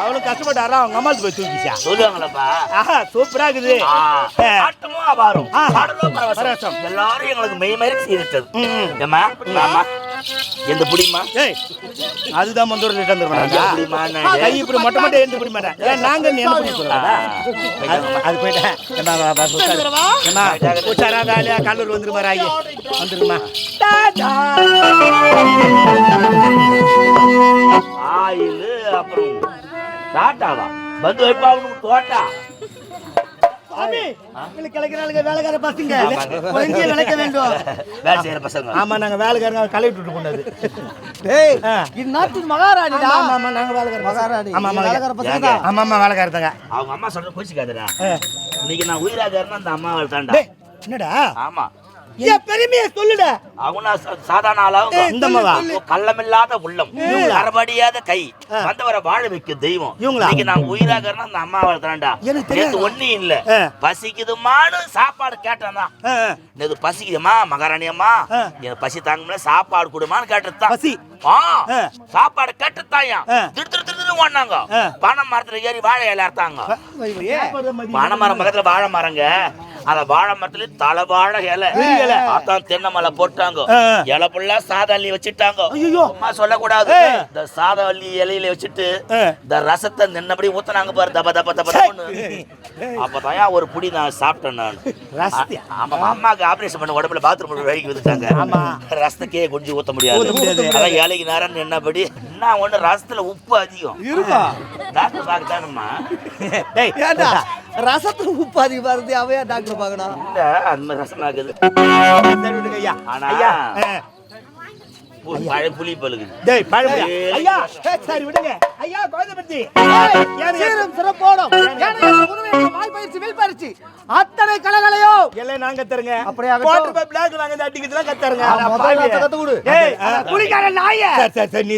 அவளும் கஷ்டப்பட்டாரா அவங்க அம்மாவுக்கு போய் தூக்கிச்சா சொல்லுவாங்களப்பா. சூப்பரா இருக்குது. ஆட்டமும் அபாரம், பாடலும் பரவசம், எல்லாரும் எங்களுக்கு மெய் மாதிரி சீரிட்டது. ஏமா மாமா எந்த புடிமா? அதுதான் வந்து கை இப்படி மொட்டை மொட்டை எழுந்து பிடி மாட்டேன். ஏன் நாங்க என்ன பண்ணி சொல்றோம்? அது போயிட்டேன். கல்லூர் வந்துருமா ராயி வந்துருமா? ஆயில் அப்புறம் டாட்டாவா வந்து வைப்பாங்க தோட்டா. வேலைக்கார பசங்க விளைக்க வேண்டும். வேலை செய்யற பசங்க. ஆமா நாங்க வேலைக்காரங்க கலை விட்டு கொண்டாது. இந்நாட்டு மகாராணி. ஆமா நாங்க வேலைக்கார மகாராணி. ஆமா வேலைக்கார பசங்க. ஆமா வேலைக்காரங்க. அவங்க அம்மா சொல்ற கோச்சிக்காதடா. இன்னைக்கு நான் உயிராகறேன்னா அந்த அம்மாவை தான்டா. என்னடா? ஆமா பெருமையை சொல்லுடா. அவங்க சாதாரண ஆளாக கள்ளமில்லாத உள்ளம், கரபடியாத கை, வந்தவரை வாழ வைக்க தெய்வம். இன்னைக்கு நான் உயிராக அந்த அம்மாவை தான்டா. நேற்று ஒன்னும் இல்ல, பசிக்குதுமானு சாப்பாடு கேட்டேன். நேற்று பசிக்குதுமா மகாராணி அம்மா, எனக்கு பசி தாங்க முடியல சாப்பாடு கொடுமான்னு கேட்டதுதான். சாப்பாடு கேட்டுத்தாயா திரு ஓடினாங்க. பனை மரத்துல ஏறி வாழை இலை அறுத்தாங்க. பனை மரம் பக்கத்துல வாழை மரங்க, அந்த வாழை மரத்துல தலை வாழை இலை அதான் தென்னை மலை போட்டாங்க. இலை புள்ளா சாதவள்ளி வச்சுட்டாங்க. அம்மா சொல்லக்கூடாது. இந்த சாதவள்ளி இலையில வச்சுட்டு இந்த ரசத்தை நின்னபடி ஊத்தினாங்க பாரு, தப தப தப தபன்னு. அப்பதான் ஒரு புடி நான் சாப்பிட்டேன் நான். ஆமா அம்மாக்கு ஆபரேஷன் பண்ண உடம்புல பாத்ரூம் வழிக்கு வந்துட்டாங்க. ரசத்துக்கே கொஞ்சம் ஊத்த முடியாது. அதான் ஏழைக்கு நேரம் நின்னபடி என்ன ஒண்ணு ரசத்துல உப்பு அதிகம் டாக்டர் பாக்கத்தானுமா? ரசத்துல உப்பு அதிகமா இருந்து அவையா டாக்டர் பாக்கணும். இல்ல அந்த மாதிரி ரசம் ஆகுது. ஆனா புளி பழுகுது. சரி விடுங்க ஐயா. கோதபதி சிறப்போடும் அத்தனை கலகலையோ எல்லாம் நாங்க தருங்க. அப்படியே நாங்க அடிக்கிறதுலாம் கத்தருங்க. குளிக்கார நாய. சரி நீ